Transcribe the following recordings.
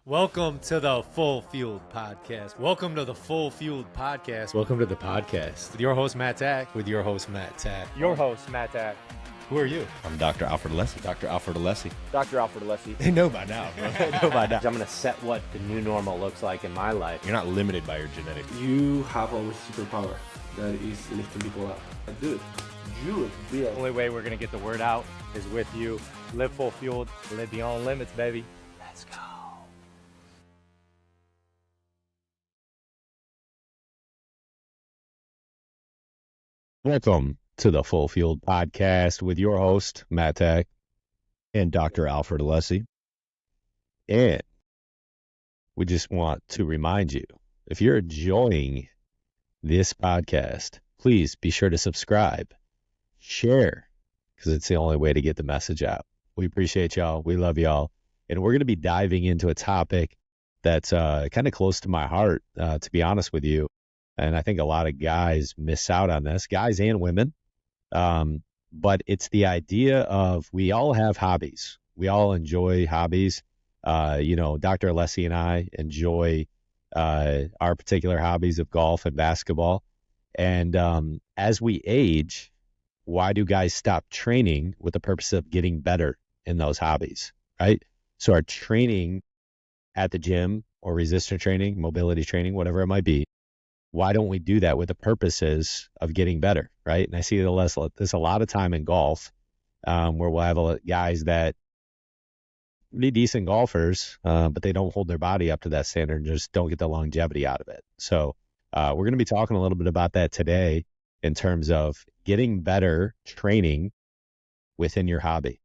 Welcome to the Full Fueled Podcast. Welcome to the Full Fueled Podcast. Welcome to the podcast with your host, Matt Tack. With your host, Matt Tack. Your host, Matt Tack. Who are you? I'm Dr. Alfred Alessi. Dr. Alfred Alessi. Dr. Alfred Alessi. They know by now, bro. They know by now. I'm going to set what the new normal looks like in my life. You're not limited by your genetics. You have a superpower that is lifting people up. Do it. Do it. The only way we're going to get the word out is with you. Live full fueled. Live beyond limits, baby. Let's go. Welcome to the Full Fueled Podcast with your host, Matt Tack, and Dr. Alfred Alessi. And we just want to remind you, if you're enjoying this podcast, please be sure to subscribe, share, because it's the only way to get the message out. We appreciate y'all. We love y'all. And we're going to be diving into a topic that's kind of close to my heart, to be honest with you. And I think a lot of guys miss out on this, guys and women. But it's the idea of we all have hobbies. We all enjoy hobbies. Dr. Alessi and I enjoy our particular hobbies of golf and basketball. And as we age, why do guys stop training with the purpose of getting better in those hobbies, right? So our training at the gym or resistor training, mobility training, whatever it might be, why don't we do that with the purposes of getting better, right? And I see there's a lot of time in golf where we'll have guys that pretty decent golfers, but they don't hold their body up to that standard and just don't get the longevity out of it. So we're going to be talking a little bit about that today in terms of getting better training within your hobby.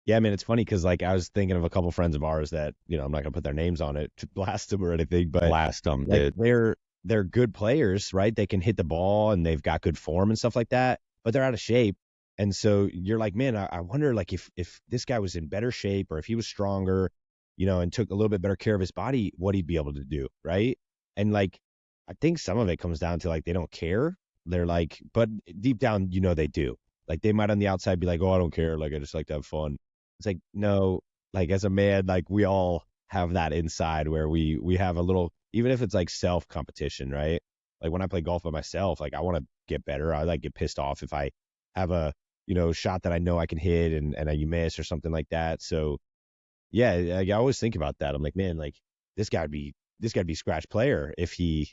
Yeah, I mean, it's funny because, like, I was thinking of a couple friends of ours that, I'm not going to put their names on it to blast them or anything, but Blast them, like, dude. they're good players, right? They can hit the ball and they've got good form and stuff like that, but they're out of shape. And so you're like, man, I wonder, like, if this guy was in better shape or if he was stronger, and took a little bit better care of his body, what he'd be able to do, right? And, like, I think some of it comes down to, like, they don't care. They're like, but deep down, they do. Like, they might on the outside be like, oh, I don't care. Like, I just like to have fun. It's like, no, like, as a man, like, we all have that inside where we have a little, even if it's like self competition, right? Like, when I play golf by myself, like, I want to get better. I like get pissed off if I have a, shot that I know I can hit and you miss or something like that. So yeah, I always think about that. I'm like, man, like, this guy'd be scratch player if he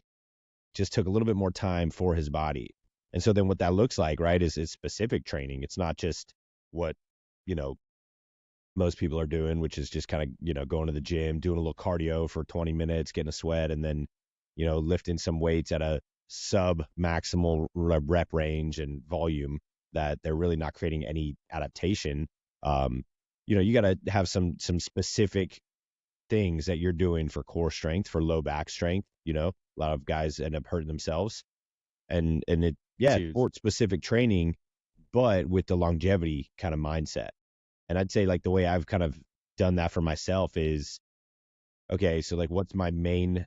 just took a little bit more time for his body. And so then what that looks like, right, is specific training. It's not just what, most people are doing, which is just kind of, going to the gym, doing a little cardio for 20 minutes, getting a sweat, and then, lifting some weights at a sub maximal rep range and volume that they're really not creating any adaptation. You got to have some specific things that you're doing for core strength, for low back strength. A lot of guys end up hurting themselves, and sport specific training, but with the longevity kind of mindset. And I'd say, like, the way I've kind of done that for myself is, okay, so, like, what's my main,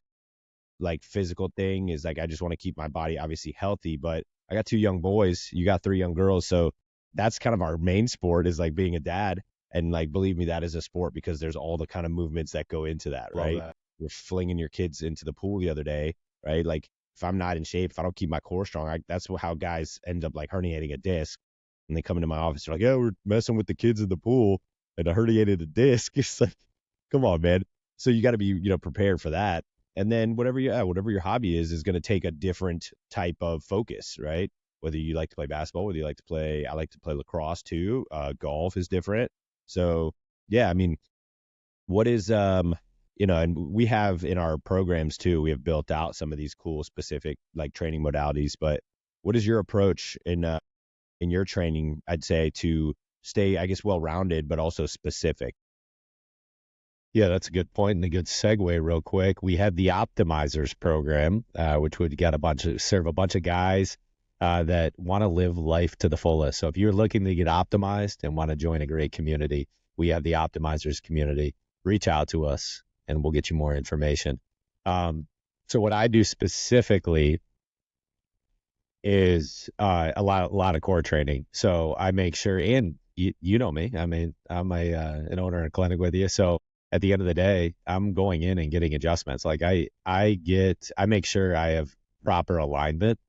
like, physical thing is, like, I just want to keep my body obviously healthy, but I got 2 young boys, you got 3 young girls. So that's kind of our main sport is, like, being a dad. And, like, believe me, that is a sport because there's all the kind of movements that go into that, right? You're flinging your kids into the pool the other day, right? Like, if I'm not in shape, if I don't keep my core strong, that's how guys end up, like, herniating a disc. And they come into my office, they're like, yeah, we're messing with the kids in the pool and I herniated a disc. It's like, come on, man. So you got to be, prepared for that. And then whatever your hobby is going to take a different type of focus, right? Whether you like to play basketball, I like to play lacrosse too. Golf is different. So yeah, I mean, what is, and we have in our programs too, we have built out some of these cool specific like training modalities, but what is your approach in your training, I'd say, to stay, I guess, well-rounded, but also specific? Yeah, that's a good point and a good segue real quick. We have the Optimizers program, which would serve a bunch of guys that want to live life to the fullest. So if you're looking to get optimized and want to join a great community, we have the Optimizers community. Reach out to us and we'll get you more information. So what I do specifically is a lot of core training. So I make sure, and you know me, I mean, I'm an owner in a clinic with you. So at the end of the day, I'm going in and getting adjustments. Like I make sure I have proper alignment.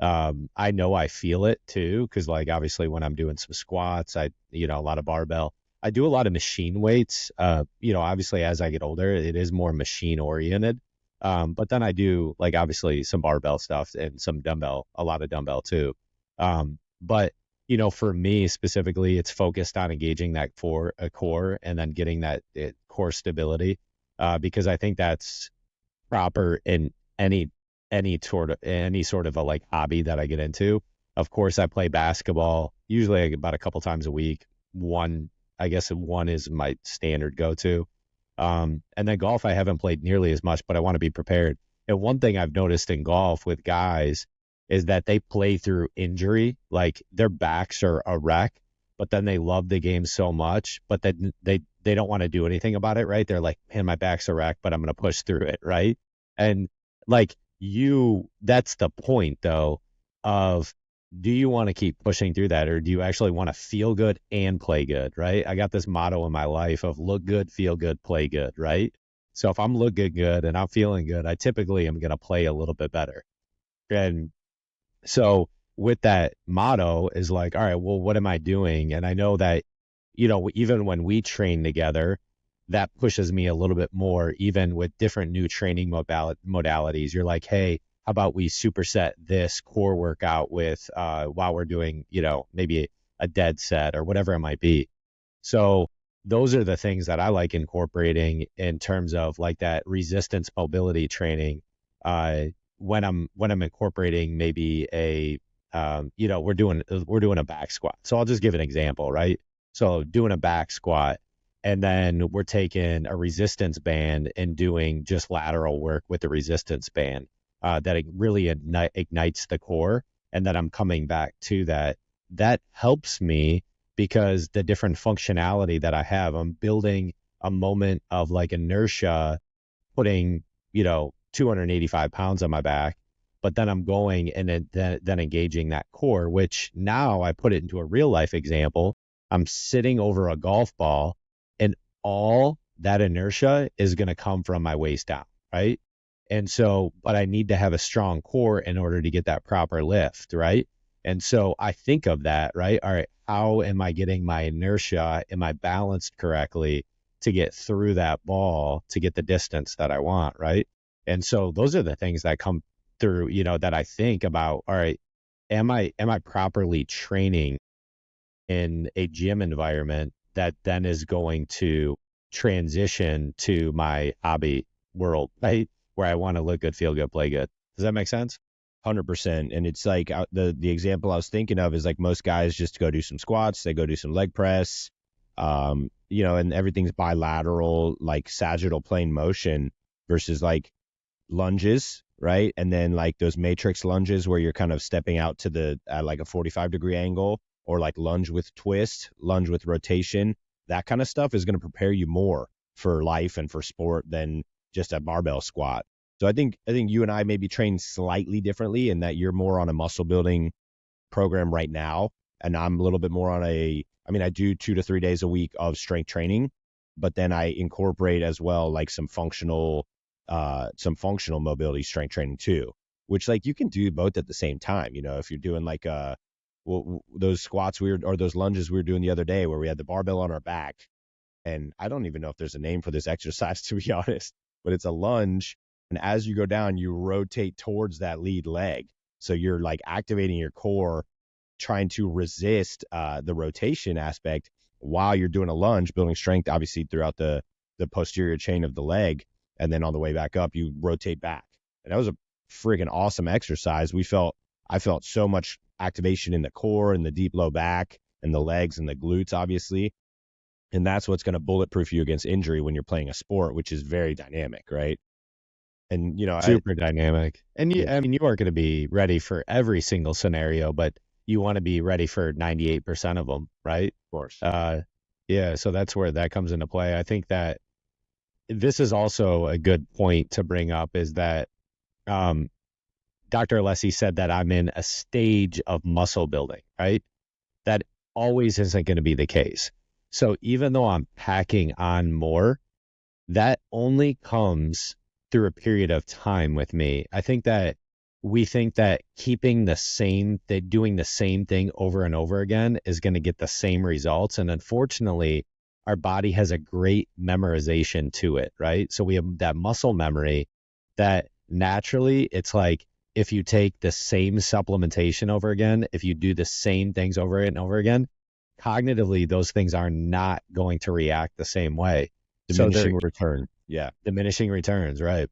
I know I feel it too, because like obviously when I'm doing some squats, a lot of barbell. I do a lot of machine weights. Obviously as I get older, it is more machine oriented. But then I do like obviously some barbell stuff and a lot of dumbbell too. But for me specifically, it's focused on engaging that core and then getting that core stability, because I think that's proper in any sort of a like hobby that I get into. Of course, I play basketball usually like, about a couple times a week. I guess one is my standard go-to. And then golf, I haven't played nearly as much, but I want to be prepared. And one thing I've noticed in golf with guys is that they play through injury, like their backs are a wreck, but then they love the game so much, but then they don't want to do anything about it, right? They're like, man, my back's a wreck, but I'm going to push through it, right? And like that's the point though of, do you want to keep pushing through that, or do you actually want to feel good and play good, right? I got this motto in my life of look good, feel good, play good, right? So if I'm looking good and I'm feeling good, I typically am going to play a little bit better. And so with that motto is like, all right, well, what am I doing? And I know that, even when we train together, that pushes me a little bit more, even with different new training modalities. You're like, hey, how about we superset this core workout with while we're doing, maybe a dead set or whatever it might be. So those are the things that I like incorporating in terms of like that resistance mobility training. When I'm incorporating maybe we're doing a back squat. So I'll just give an example, right? So doing a back squat, and then we're taking a resistance band and doing just lateral work with the resistance band. That it really ignites the core, and then I'm coming back to that. That helps me because the different functionality that I have, I'm building a moment of like inertia, putting, 285 pounds on my back, but then I'm going and then engaging that core, which now I put it into a real life example. I'm sitting over a golf ball, and all that inertia is going to come from my waist down, right? And so, but I need to have a strong core in order to get that proper lift, right? And so I think of that, right? All right, how am I getting my inertia? Am I balanced correctly to get through that ball to get the distance that I want, right? And so those are the things that come through, that I think about. All right, am I properly training in a gym environment that then is going to transition to my hobby world, right? Where I want to look good, feel good, play good. Does that make sense? 100%. And it's like the example I was thinking of is like most guys just go do some squats, they go do some leg press, and everything's bilateral, like sagittal plane motion versus like lunges, right? And then like those matrix lunges where you're kind of stepping out to like a 45-degree angle, or like lunge with twist, lunge with rotation. That kind of stuff is going to prepare you more for life and for sport than just a barbell squat. So I think you and I maybe train slightly differently in that you're more on a muscle building program right now, and I'm a little bit more on I do 2 to 3 days a week of strength training, but then I incorporate as well like some functional mobility strength training too, which like you can do both at the same time. If you're doing like those squats or those lunges we were doing the other day where we had the barbell on our back, and I don't even know if there's a name for this exercise, to be honest, but it's a lunge. And as you go down, you rotate towards that lead leg. So you're like activating your core, trying to resist the rotation aspect while you're doing a lunge, building strength, obviously, throughout the posterior chain of the leg. And then on the way back up, you rotate back. And that was a freaking awesome exercise. I felt so much activation in the core and the deep low back and the legs and the glutes, obviously. And that's what's going to bulletproof you against injury when you're playing a sport, which is very dynamic, right? And, super dynamic. And you aren't going to be ready for every single scenario, but you want to be ready for 98% of them, right? Of course. Yeah. So that's where that comes into play. I think that this is also a good point to bring up is that, Dr. Alessi said that I'm in a stage of muscle building, right? That always isn't going to be the case. So even though I'm packing on more, that only comes through a period of time with me. I think that we think that doing the same thing over and over again is going to get the same results. And unfortunately, our body has a great memorization to it, right? So we have that muscle memory that naturally it's like, if you take the same supplementation over again, if you do the same things over and over again, cognitively, those things are not going to react the same way. Diminishing return. Yeah. Diminishing returns, right?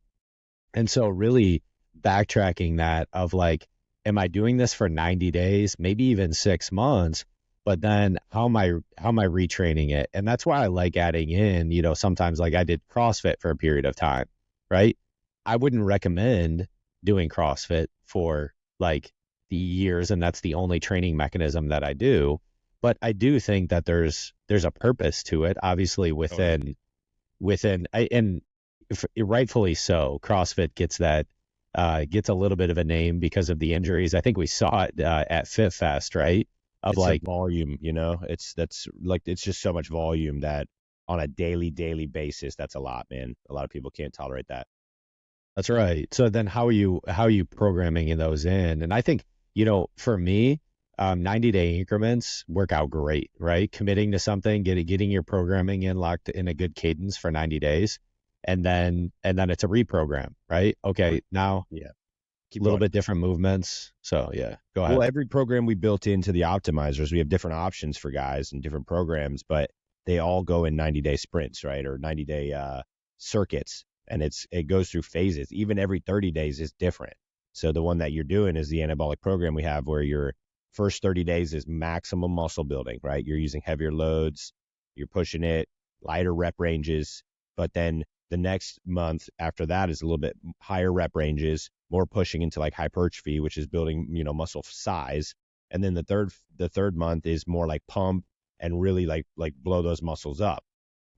And so really backtracking that of like, am I doing this for 90 days, maybe even 6 months? But then how am I retraining it? And that's why I like adding in, sometimes like I did CrossFit for a period of time, right? I wouldn't recommend doing CrossFit for like the years, and that's the only training mechanism that I do. But I do think that there's a purpose to it, obviously and rightfully so. CrossFit gets a little bit of a name because of the injuries. I think we saw it at Fit Fest, right? It's like volume, it's just so much volume that on a daily basis, that's a lot, man. A lot of people can't tolerate that. That's right. So then how are you programming those in? And I think, for me, 90-day increments work out great, right? Committing to something, getting your programming in locked in a good cadence for 90 days. And then it's a reprogram, right? Okay. Now, yeah, a little bit different movements. So yeah, go ahead. Well, every program we built into the optimizers, we have different options for guys and different programs, but they all go in 90-day sprints, right? Or 90-day circuits. And it goes through phases. Even every 30 days is different. So the one that you're doing is the anabolic program we have, where your first 30 days is maximum muscle building, right? You're using heavier loads, you're pushing it, lighter rep ranges, but then the next month after that is a little bit higher rep ranges, more pushing into like hypertrophy, which is building, muscle size. And then the third month is more like pump and really like blow those muscles up.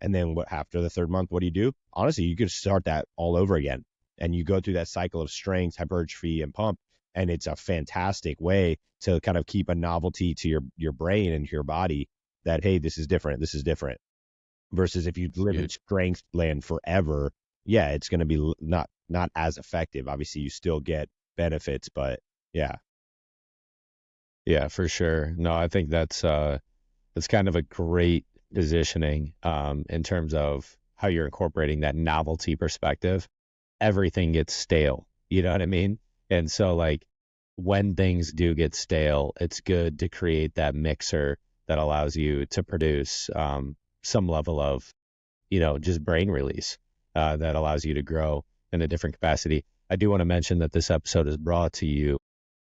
And then after the third month, what do? Honestly, you could start that all over again. And you go through that cycle of strength, hypertrophy, and pump. And it's a fantastic way to kind of keep a novelty to your brain and to your body that, hey, this is different. Versus if you live in strength land forever, yeah, it's going to be not as effective. Obviously, you still get benefits, but yeah. Yeah, for sure. No, I think that's kind of a great positioning in terms of how you're incorporating that novelty perspective. Everything gets stale, you know what I mean? And so like when things do get stale, it's good to create that mixer that allows you to produce some level of, just brain release that allows you to grow in a different capacity. I do want to mention that this episode is brought to you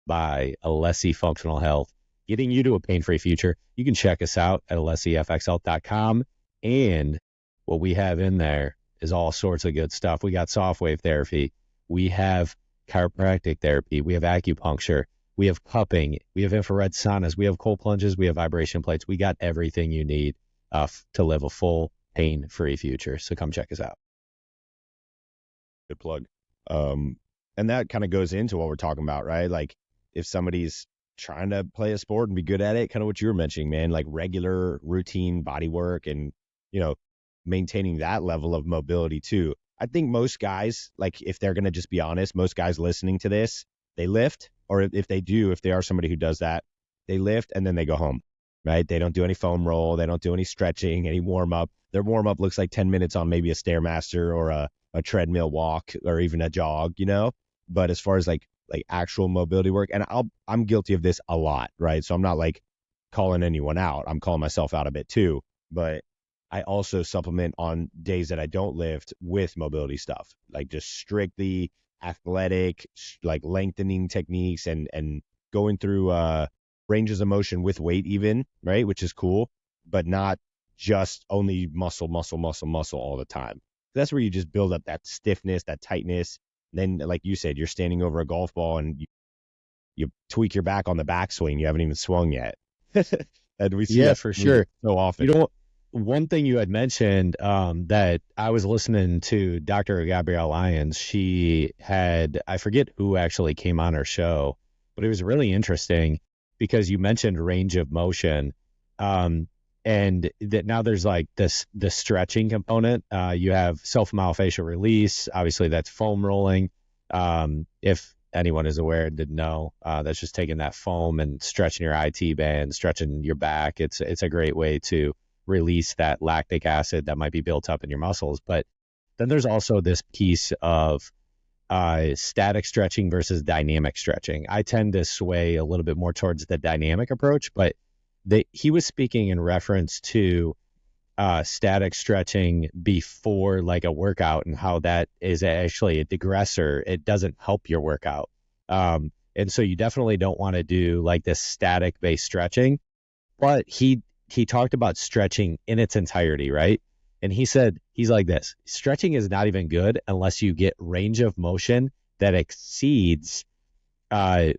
by Alessi Functional Health, getting you to a pain-free future. You can check us out at alessifxhealth.com. And what we have in there is all sorts of good stuff. We got soft wave therapy. We have chiropractic therapy. We have acupuncture. We have cupping. We have infrared saunas. We have cold plunges. We have vibration plates. We got everything you need to live a full pain-free future. So come check us out. Good plug. And that kind of goes into what we're talking about, right? Like if somebody's trying to play a sport and be good at it, kind of what you were mentioning, man, like regular routine body work and, maintaining that level of mobility too. I think most guys, like if they're going to just be honest, most guys listening to this, they lift, or if they are somebody who does that, they lift and then they go home, right? They don't do any foam roll. They don't do any stretching, any warm up. Their warm up looks like 10 minutes on maybe a Stairmaster or a treadmill walk or even a jog, But as far as like actual mobility work, and I'm guilty of this a lot, right? So I'm not like calling anyone out. I'm calling myself out a bit too. But I also supplement on days that I don't lift with mobility stuff, like just strictly athletic, like lengthening techniques and going through ranges of motion with weight even, right? Which is cool, but not just only muscle all the time. That's where you just build up that stiffness, that tightness. Then, like you said, you're standing over a golf ball and you tweak your back on the backswing. You haven't even swung yet. And we see that for sure so often. One thing you had mentioned that I was listening to Dr. Gabrielle Lyons. She had, I forget who actually came on her show, but it was really interesting because you mentioned range of motion. And that now there's like the stretching component. You have self-myofascial release. Obviously, that's foam rolling. If anyone is aware and didn't know, that's just taking that foam and stretching your IT band, stretching your back. It's a great way to release that lactic acid that might be built up in your muscles. But then there's also this piece of static stretching versus dynamic stretching. I tend to sway a little bit more towards the dynamic approach, but he was speaking in reference to static stretching before like a workout and how that is actually a degressor. It doesn't help your workout. And so you definitely don't want to do like this static based stretching, but he talked about stretching in its entirety, right? And he said, he's like this, stretching is not even good unless you get range of motion that exceeds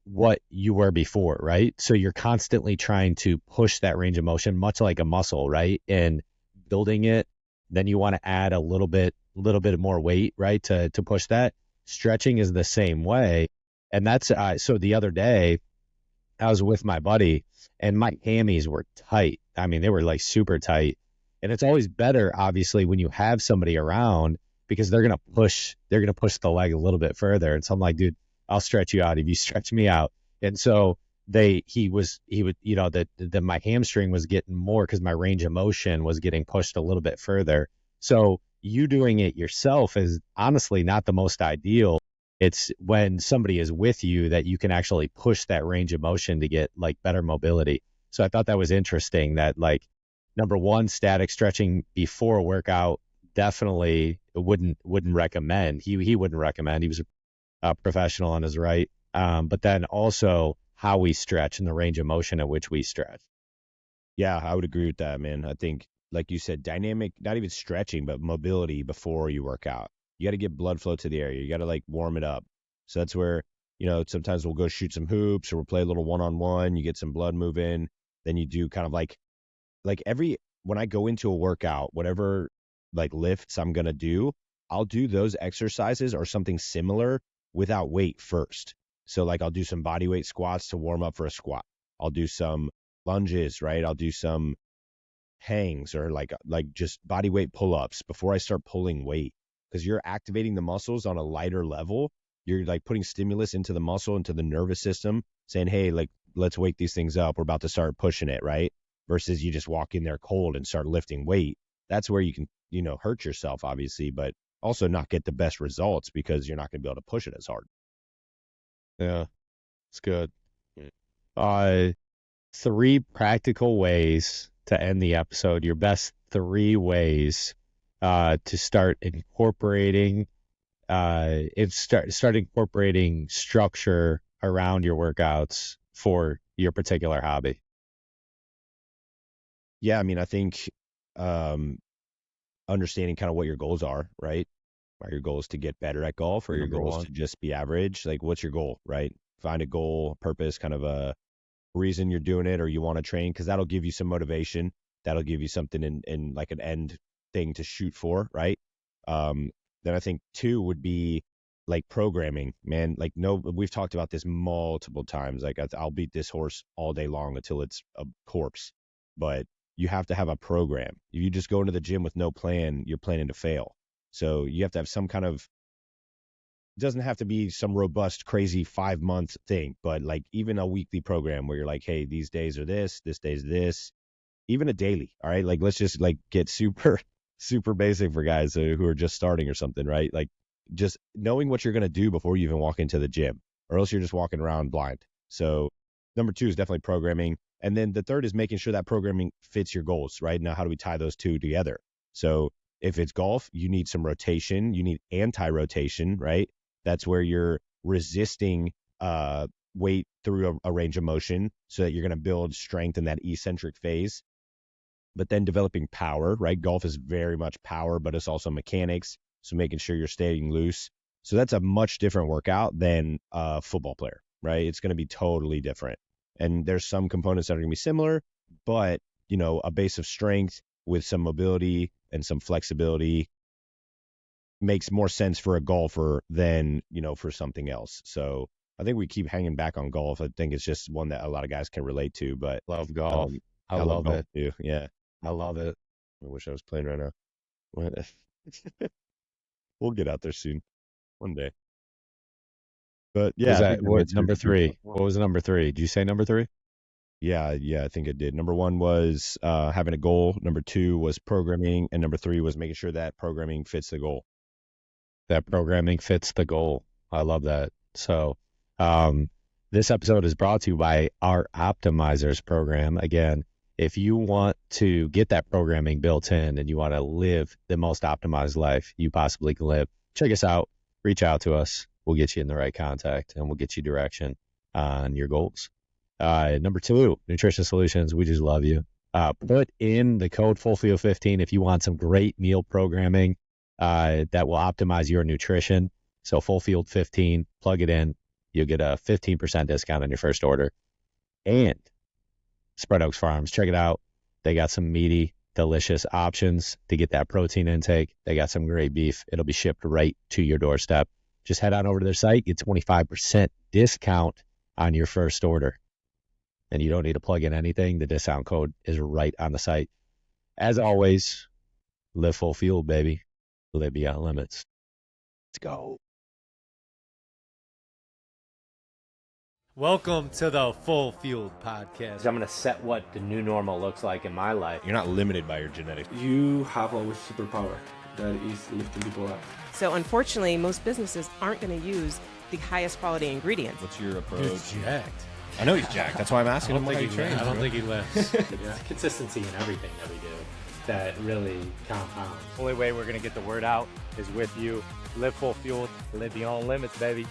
what you were before, right? So you're constantly trying to push that range of motion, much like a muscle, right? And building it, then you want to add a little bit more weight, right? To push that. Stretching is the same way. And that's, so the other day I was with my buddy and my hammies were tight. I mean, they were like super tight. And it's always better, obviously, when you have somebody around because they're going to push the leg a little bit further. And so I'm like, dude, I'll stretch you out if you stretch me out. And so he would, you know, my hamstring was getting more because my range of motion was getting pushed a little bit further. So you doing it yourself is honestly not the most ideal. It's when somebody is with you that you can actually push that range of motion to get like better mobility. So I thought that was interesting that like, number one, static stretching before a workout, definitely wouldn't recommend. He wouldn't recommend. He was a professional on his right. But then also how we stretch and the range of motion at which we stretch. Yeah, I would agree with that, man. I think, like you said, dynamic, not even stretching, but mobility before you work out. You got to get blood flow to the area. You got to like warm it up. So that's where, you know, sometimes we'll go shoot some hoops or we'll play a little one-on-one. You get some blood moving. Then you do kind of like when I go into a workout, whatever like lifts I'm going to do, I'll do those exercises or something similar without weight first. So like I'll do some body weight squats to warm up for a squat. I'll do some lunges, right? I'll do some hangs or like just body weight pull-ups before I start pulling weight, because you're activating the muscles on a lighter level. You're like putting stimulus into the muscle, into the nervous system, saying, hey, like, let's wake these things up. We're about to start pushing it, right? Versus you just walk in there cold and start lifting weight. That's where you can, you know, hurt yourself, obviously, but also not get the best results because you're not going to be able to push it as hard. Yeah, it's good. 3 practical ways to end the episode. Your best 3 ways to start incorporating start incorporating structure around your workouts for your particular hobby. Yeah, I mean, I think understanding kind of what your goals are, right? Are your goals to get better at golf, or your goals to just be average? Like, what's your goal, right? Find a goal, purpose, kind of a reason you're doing it, or you want to train, because that'll give you some motivation. That'll give you something in like an end thing to shoot for, right? Then I think 2 would be like programming, man. Like, no, we've talked about this multiple times. Like, I'll beat this horse all day long until it's a corpse, but you have to have a program. If you just go into the gym with no plan, you're planning to fail. So you have to have some kind of, it doesn't have to be some robust, crazy 5-month thing, but like even a weekly program where you're like, hey, these days are this day's this, even a daily. All right. Like, let's just like get super basic for guys who are just starting or something, right? Like just knowing what you're going to do before you even walk into the gym, or else you're just walking around blind. So number 2 is definitely programming. And then the third is making sure that programming fits your goals, right? Now, how do we tie those 2 together? So if it's golf, you need some rotation, you need anti-rotation, right? That's where you're resisting weight through a range of motion so that you're going to build strength in that eccentric phase. But then developing power, right? Golf is very much power, but it's also mechanics. So making sure you're staying loose. So that's a much different workout than a football player, right? It's going to be totally different. And there's some components that are going to be similar, but, you know, a base of strength with some mobility and some flexibility makes more sense for a golfer than, you know, for something else. So I think we keep hanging back on golf. I think it's just one that a lot of guys can relate to, but Love golf. I love golf it. too. Yeah. I love it. I wish I was playing right now. We'll get out there soon, one day. But yeah, Was I that think what answers number your three? question. What was number three? Did you say number three? Yeah, I think it did. Number one was having a goal. Number two was programming, and number three was making sure that programming fits the goal. That programming fits the goal. I love that. So, this episode is brought to you by our Optimizers program. Again, if you want to get that programming built in and you want to live the most optimized life you possibly can live, check us out. Reach out to us. We'll get you in the right contact and we'll get you direction on your goals. Number two, Nutrition Solutions. We just love you. Put in the code FullField15 if you want some great meal programming that will optimize your nutrition. So FullField15, plug it in. You'll get a 15% discount on your first order. And Spread Oaks Farms, check it out. They got some meaty, delicious options to get that protein intake. They got some great beef. It'll be shipped right to your doorstep. Just head on over to their site, get 25% discount on your first order. And you don't need to plug in anything. The discount code is right on the site. As always, live full fuel, baby. Live beyond limits. Let's go. Welcome to the Full Field Podcast. I'm going to set what the new normal looks like in my life. You're not limited by your genetics. You have always superpower. That is lifting people up. So unfortunately, most businesses aren't going to use the highest quality ingredients. What's your approach? Dude's jacked. I know he's jacked. That's why I'm asking him what he trains. I don't think he lifts. It's consistency in everything that we do that really compounds. The only way we're going to get the word out is with you. Live full fueled, live beyond limits, baby.